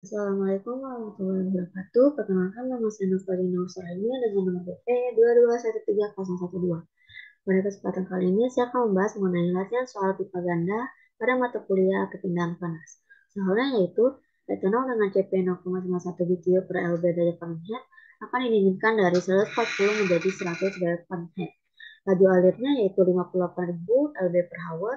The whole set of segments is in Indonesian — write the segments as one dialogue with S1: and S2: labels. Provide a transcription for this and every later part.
S1: Assalamualaikum warahmatullahi wabarakatuh. Perkenalkan nama saya Novalina Usrania dengan nomor BP 2213012. Pada kesempatan kali ini saya akan membahas mengenai latihan soal pipa ganda pada mata kuliah kepindahan panas. Soalnya yaitu etanol dengan CP 0,51 BTU per LB derajat Fahrenheit akan didinginkan dari 140 menjadi 100 derajat Fahrenheit. Laju alirnya yaitu 58.000 LB per hour.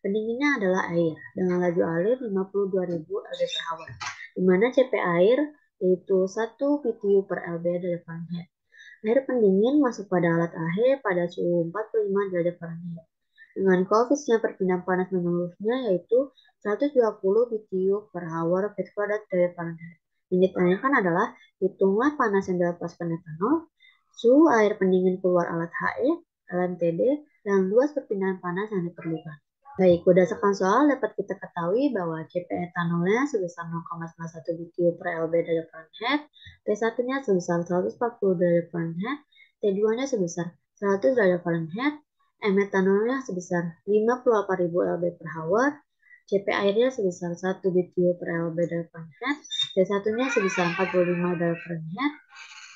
S1: Pendinginnya adalah air dengan laju alir 52.000 LB per hour, di mana CP air yaitu 1 BTU per LB derajat Fahrenheit. Air pendingin masuk pada alat AHE pada suhu 45 derajat Fahrenheit. Dengan koefisien perpindahan panas menyeluruhnya yaitu 120 BTU per hour per kuadrat derajat Fahrenheit. Yang ditanyakan adalah hitunglah panas yang dilepaskan etanol, suhu air pendingin keluar alat HE, LMTD, dan luas perpindahan panas yang diperlukan. Baik, berdasarkan soal dapat kita ketahui bahwa CP etanolnya sebesar 0,1 BTU per LB derajat Fahrenheit, T1-nya sebesar 140 derajat Fahrenheit, T2-nya sebesar 100 derajat Fahrenheit, M etanolnya sebesar 58.000 LB per hour, CP airnya sebesar 1 BTU per LB derajat Fahrenheit, T1-nya sebesar 45 derajat Fahrenheit,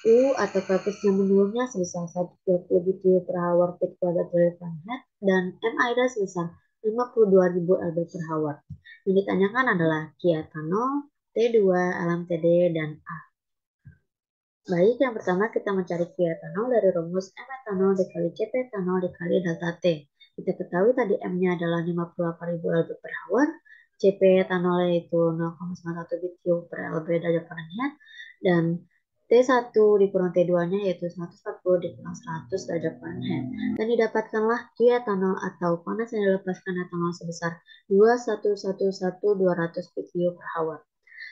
S1: U atau koefisien menurunnya sebesar 120 BTU per hour per kuadrat derajat Fahrenheit, dan M airnya sebesar 52.000 LB per hour. Yang ditanyakan adalah Q etanol, T2, LMTD, dan A. Baik, yang pertama kita mencari Q etanol dari rumus M etanol dikali CP etanol dikali delta T. Kita ketahui tadi M-nya adalah 58.000 LB per hour, CP etanol yaitu 0,91 BTU per LB derajat Fahrenheit, dan T1 dikurang T2-nya yaitu 140 dikurang 100 derajat Fahrenheit. Dan didapatkanlah Q etanol atau panas yang dilepaskan etanol sebesar 2111.200 BTU per hour.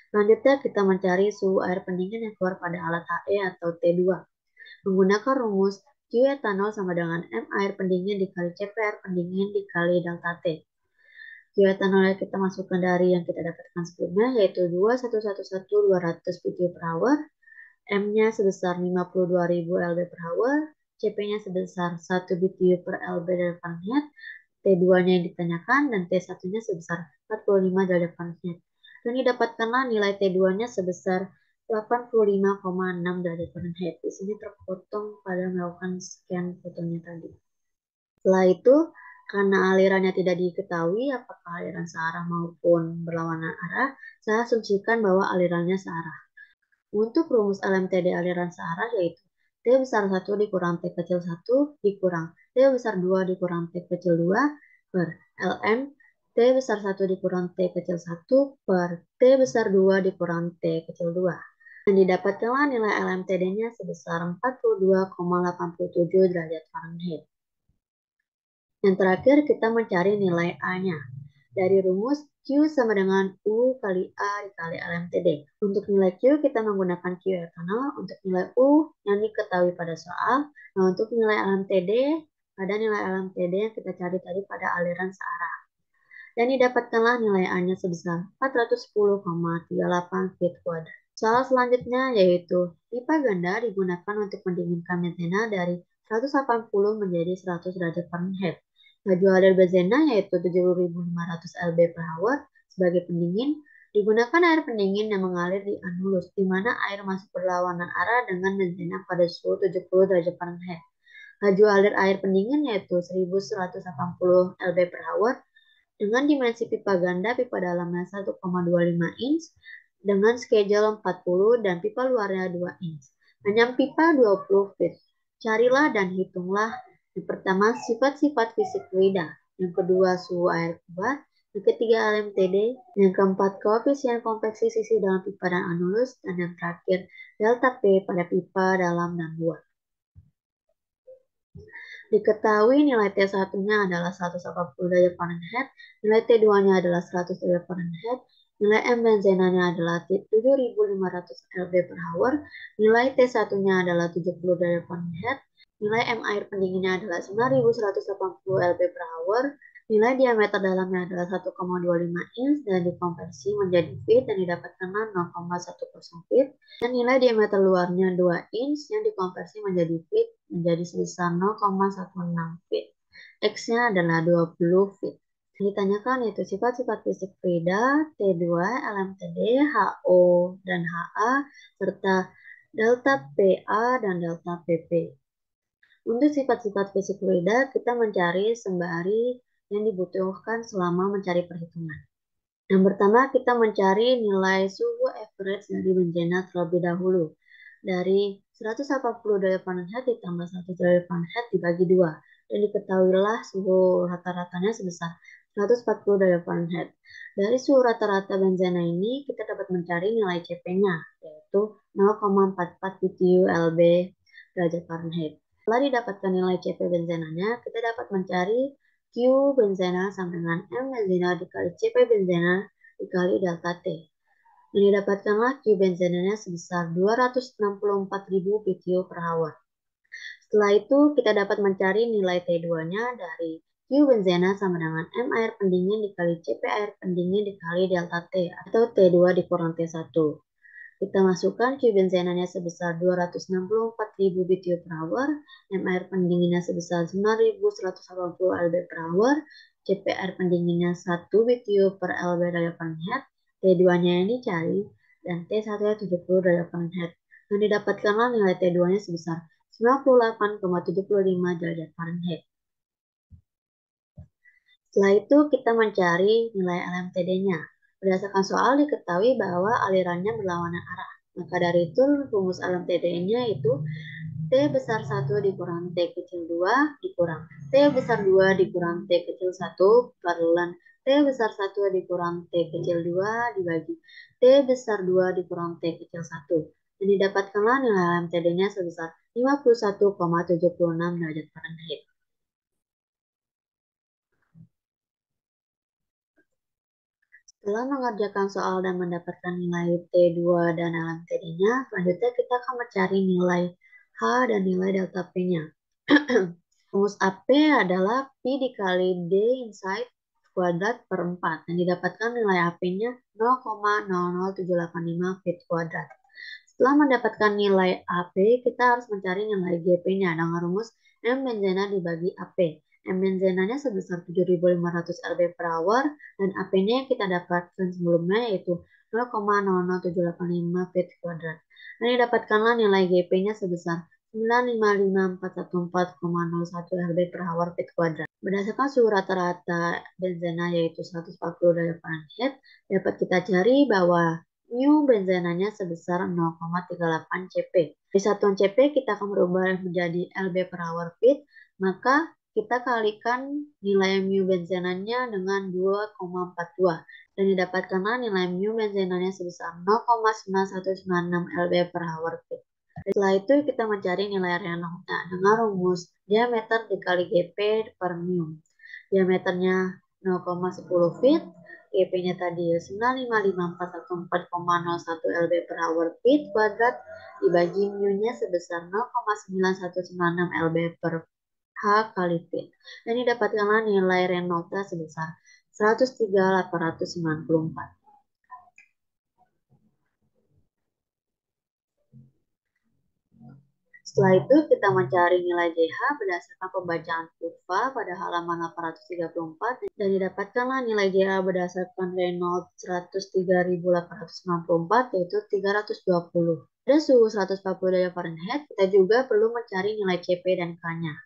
S1: Selanjutnya kita mencari suhu air pendingin yang keluar pada alat HE atau T2. Menggunakan rumus Q etanol sama dengan M air pendingin dikali CP air pendingin dikali delta T. Q etanol yang kita masukkan dari yang kita dapatkan sebelumnya yaitu 2111.200 BTU per hour, M-nya sebesar 52.000 LB per hour, CP-nya sebesar 1 BTU per LB derajat Fahrenheit, T2-nya yang ditanyakan, dan T1-nya sebesar 45 derajat Fahrenheit. Dan didapatkanlah nilai T2-nya sebesar 85,6 derajat Fahrenheit. Di sini terpotong pada melakukan scan fotonya tadi. Setelah itu, karena alirannya tidak diketahui apakah aliran searah maupun berlawanan arah, saya asumsikan bahwa alirannya searah. Untuk rumus LMTD aliran searah yaitu T besar 1 dikurang T kecil 1 dikurang T besar 2 dikurang T kecil 2 per LM T besar 1 dikurang T kecil 1 per T besar 2 dikurang T kecil 2. Dan didapatkanlah nilai LMTD-nya sebesar 42,87 derajat Fahrenheit. Yang terakhir kita mencari nilai A-nya. Dari rumus Q sama dengan U kali A dikali LMTD. Untuk nilai Q kita menggunakan Q etanol, untuk nilai U yang diketahui pada soal. Nah, untuk nilai LMTD, ada nilai LMTD yang kita cari tadi pada aliran searah. Dan didapatkanlah nilai A-nya sebesar 410,38 feet kuadrat. Soal selanjutnya yaitu pipa ganda digunakan untuk mendinginkan benzena dari 180 menjadi 100 derajat Fahrenheit. Laju alir benzena yaitu 70.500 lb per hour. Sebagai pendingin, digunakan air pendingin yang mengalir di anulus, di mana air masuk berlawanan arah dengan benzena pada suhu 70 derajat Fahrenheit. Laju alir air pendingin yaitu 1.180 lb per hour dengan dimensi pipa ganda, pipa dalamnya 1,25 inch dengan schedule 40 dan pipa luarnya 2 inch. Panjang pipa 20 feet. Carilah dan hitunglah yang pertama sifat-sifat fisik fluida, yang kedua suhu air keluar, yang ketiga LMTD, yang keempat koefisien konveksi sisi dalam pipa dan anulus, dan yang terakhir delta P pada pipa dalam dan luar. Diketahui nilai T1-nya adalah 180 derajat Fahrenheit, nilai T2-nya adalah 100 derajat Fahrenheit, nilai M benzenanya adalah 7.500 lb per hour, nilai T1-nya adalah 70 derajat Fahrenheit, nilai M air pendinginnya adalah 9.180 lb per hour, nilai diameter dalamnya adalah 1,25 inch dan dikonversi menjadi feet dan didapatkanlah 0,10 feet, dan nilai diameter luarnya 2 inch yang dikonversi menjadi feet menjadi sebesar 0,16 feet. X-nya adalah 20 feet. Ditanyakan yaitu sifat-sifat fisik fluida, T2, LMTD, HO, dan HA, serta delta PA dan delta PP. Untuk sifat-sifat fisik fluida, kita mencari sembari yang dibutuhkan selama mencari perhitungan. Yang pertama, kita mencari nilai suhu average dari benzena terlebih dahulu. Dari 180 derajat Fahrenheit ditambah 100 derajat Fahrenheit dibagi 2. Dan diketahuilah suhu rata-ratanya sebesar 140 derajat Fahrenheit. Dari suhu rata-rata benzena ini, kita dapat mencari nilai CP-nya, yaitu 0,44 BTU LB derajat Fahrenheit. Setelah didapatkan nilai CP benzenanya, kita dapat mencari Q benzena sama dengan M benzena dikali CP benzena dikali delta T. Dan didapatkanlah Q benzenanya sebesar 264.000 BTU per hour. Setelah itu, kita dapat mencari nilai T2-nya dari Q benzena sama dengan M air pendingin dikali CP air pendingin dikali delta T atau T2 dikurang T1. Kita masukkan Q benzenanya sebesar 264.000 BTU per hour, M air pendinginnya sebesar 9.180 lb per hour, CP air pendinginnya 1 BTU per lb derajat Fahrenheit, T2-nya ini cari, dan T1-nya 70 derajat Fahrenheit. Dan didapatkanlah nilai T2-nya sebesar 98,75 derajat Fahrenheit. Setelah itu kita mencari nilai LMTD-nya. Berdasarkan soal diketahui bahwa alirannya berlawanan arah. Maka dari itu rumus LMTD-nya itu T besar 1 dikurang T kecil 2 dikurang T besar 2 dikurang T kecil 1 perlen T besar 1 dikurang T kecil 2 dibagi T besar 2 dikurang T kecil 1. Dan didapatkanlah nilai LMTD-nya sebesar 51,76 derajat Fahrenheit. Setelah mengerjakan soal dan mendapatkan nilai T2 dan LMTD-nya, selanjutnya kita akan mencari nilai H dan nilai delta P-nya. Rumus AP adalah P dikali D inside kuadrat per 4 dan didapatkan nilai AP-nya 0,00785 feet kuadrat. Setelah mendapatkan nilai AP, kita harus mencari nilai GP-nya dengan rumus M benzena dibagi AP. M benzenanya sebesar 7.500 lb per hour dan AP-nya yang kita dapatkan sebelumnya yaitu 0,00785 feet kuadrat. Dan didapatkanlah nilai GP-nya sebesar 955.414,01 lb per hour feet kuadrat. Berdasarkan suhu rata-rata benzena yaitu 140 derajat Fahrenheit, dapat kita cari bahwa mu benzenanya sebesar 0,38 cp. Di satuan cp kita akan berubah menjadi lb per hour feet, maka kita kalikan nilai mu benzenanya dengan 2,42 dan didapatkanlah nilai mu benzenanya sebesar 0,9196 lb per hour feet. Setelah itu kita mencari nilai Reynolds dengan rumus diameter dikali GP per mu. Diameternya 0,10 feet, GP-nya tadi 955.414,01 lb per hour feet kuadrat dibagi mu-nya sebesar 0,9196 lb per H kali feet. Dan didapatkanlah nilai Reynolds sebesar 103.894. Setelah itu kita mencari nilai JH berdasarkan pembacaan kurva pada halaman 834 dan didapatkanlah nilai JH berdasarkan Reynolds 103.894 yaitu 320. Pada suhu 140 derajat Fahrenheit, kita juga perlu mencari nilai CP dan K-nya.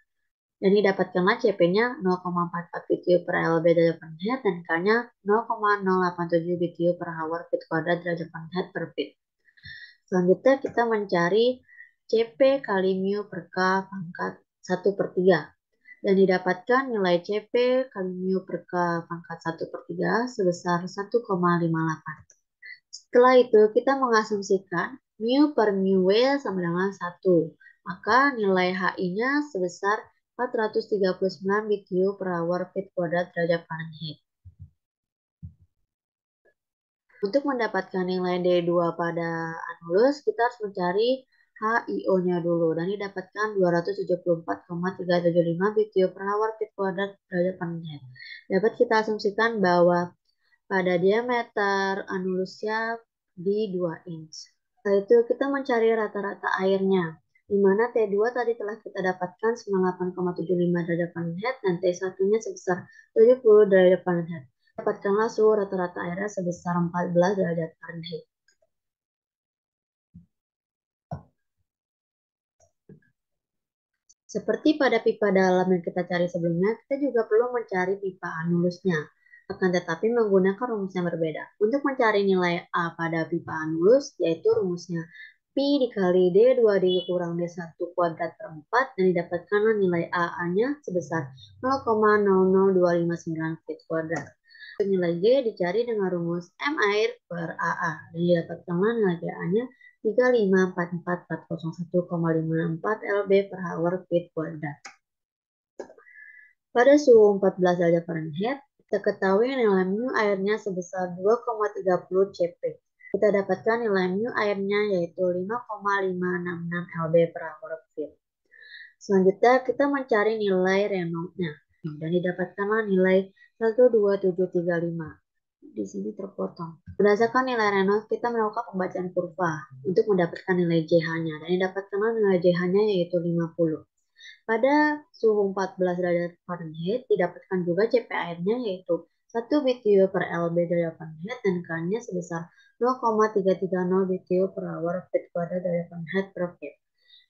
S1: Dan didapatkanlah CP-nya 0,44 BTU per LB derajat Fahrenheit dan K-nya 0,087 BTU per hour feet kuadrat derajat Fahrenheit per feet. Selanjutnya kita mencari CP kali mu per K pangkat 1 per 3. Dan didapatkan nilai CP kali mu per K pangkat 1 per 3 sebesar 1,58. Setelah itu kita mengasumsikan mu per mu W sama dengan 1. Maka nilai HI-nya sebesar 439 BTU per hour feet kuadrat derajat Fahrenheit. Untuk mendapatkan nilai D2 pada anulus, kita harus mencari HIO-nya dulu dan didapatkan 274,375 BTU per hour feet kuadrat derajat Fahrenheit. Dapat kita asumsikan bahwa pada diameter anulusnya di 2 inch. Setelah itu kita mencari rata-rata airnya. di mana T2 tadi telah kita dapatkan 98,75 derajat Fahrenheit dan T1-nya sebesar 70 derajat Fahrenheit. Dapatkanlah suhu rata-rata airnya sebesar 14 derajat Fahrenheit. Seperti pada pipa dalam yang kita cari sebelumnya, kita juga perlu mencari pipa anulusnya. Akan tetapi menggunakan rumus yang berbeda. Untuk mencari nilai A pada pipa anulus, yaitu rumusnya Pi dikali D2 dikurang D1 kuadrat per 4, dan didapatkanlah nilai AA-nya sebesar 0,00259 feet kuadrat. Untuk nilai G dicari dengan rumus M air per AA, dan didapatkanlah nilai GA-nya 3544,401,54 lb per hour feet kuadrat. Pada suhu 14 derajat Fahrenheit, kita ketahui nilai mu airnya sebesar 2,30 Cp. Kita dapatkan nilai mu airnya yaitu 5,566 lb per hour feet. Selanjutnya kita mencari nilai Reynolds-nya dan didapatkanlah nilai 12735. Di sini terpotong. Berdasarkan nilai Reynolds, kita melakukan pembacaan kurva untuk mendapatkan nilai JH-nya dan didapatkanlah nilai JH-nya yaitu 50. Pada suhu 14 derajat Fahrenheit didapatkan juga Cp airnya yaitu 1 BTU per LB derajat Fahrenheit dan K-nya sebesar 0,330 BTU per hour feet kuadrat derajat Fahrenheit per feet.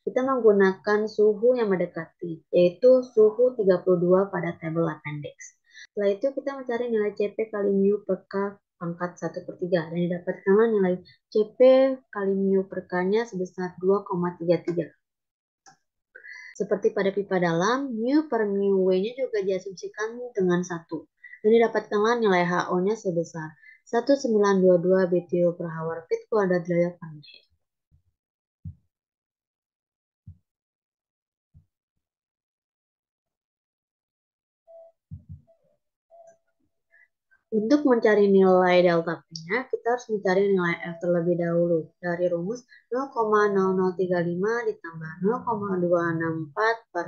S1: Kita menggunakan suhu yang mendekati, yaitu suhu 32 pada tabel appendix. Setelah itu kita mencari nilai Cp kali mu per K pangkat 1/3 dan didapatkanlah nilai Cp kali mu per K-nya sebesar 2,33. Seperti pada pipa dalam, mu per mu W-nya juga diasumsikan dengan 1. Dan didapatkanlah nilai HO-nya sebesar 1922 BTU per hour feet kuadrat derajat Fahrenheit. Untuk mencari nilai delta P-nya, kita harus mencari nilai F terlebih dahulu. Dari rumus 0,0035 ditambah 0,264 per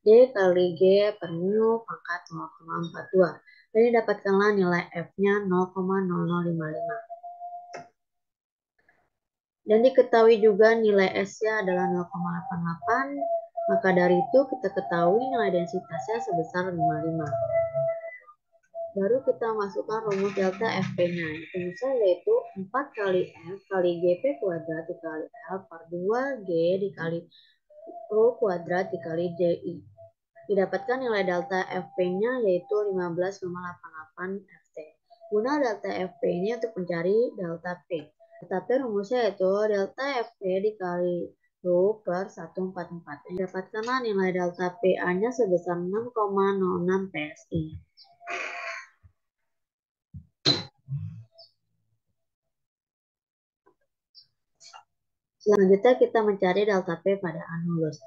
S1: D kali G per mu pangkat 0,42. Dan didapatkanlah nilai F-nya 0,0055. Dan diketahui juga nilai S-nya adalah 0,88. Maka dari itu kita ketahui nilai densitasnya sebesar 55. Baru kita masukkan rumus delta FP-nya. Rumusnya yaitu 4 kali F kali GP kuadrat dikali L per 2G dikali Rho kuadrat dikali DI. Didapatkan nilai delta FP-nya yaitu 15,88 Ft. Guna delta FP ini untuk mencari delta P. Delta P rumusnya yaitu delta FP dikali Rho per 144. Didapatkanlah nilai delta PA-nya sebesar 6,06 PSI. Selanjutnya kita mencari delta P pada anulus.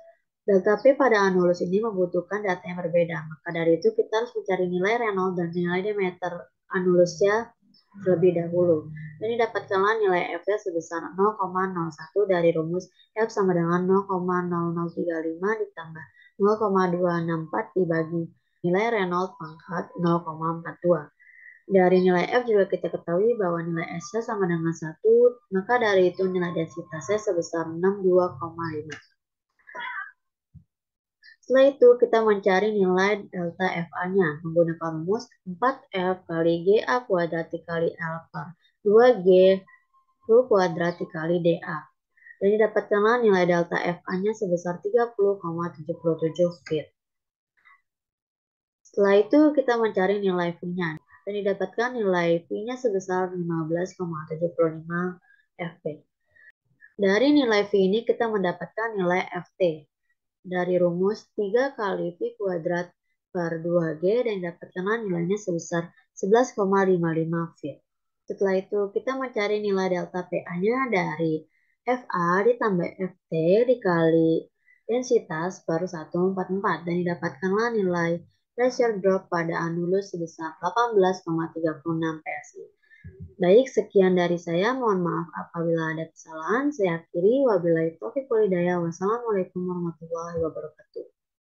S1: Delta P pada anulus ini membutuhkan data yang berbeda. Maka dari itu kita harus mencari nilai Reynolds dan nilai diameter anulusnya terlebih dahulu. Dan didapatkanlah nilai F-nya sebesar 0,01 dari rumus F sama dengan 0,0035 ditambah 0,264 dibagi nilai Reynolds pangkat 0,42. Dari nilai F juga kita ketahui bahwa nilai S-nya sama dengan 1, maka dari itu nilai densitasnya sebesar 62,5. Setelah itu kita mencari nilai delta FA-nya menggunakan rumus 4F kali GA kuadrat dikali L per 2G Rho kuadrat dikali DA. Dan didapatkanlah nilai delta FA-nya sebesar 30,77 feet. Setelah itu kita mencari nilai V-nya dan didapatkan nilai V-nya sebesar 15,75 Fp. Dari nilai V ini kita mendapatkan nilai Ft dari rumus 3 kali V kuadrat per 2G dan didapatkan nilainya sebesar 11,55 feet. Setelah itu kita mencari nilai delta PA-nya dari FA ditambah FT dikali densitas per 144 dan didapatkanlah nilai pressure drop pada anulus sebesar 18,36 PSI. Baik, sekian dari saya. Mohon maaf apabila ada kesalahan. Saya akhiri. Wabillahi taufiq wal hidayah. Wassalamualaikum warahmatullahi wabarakatuh.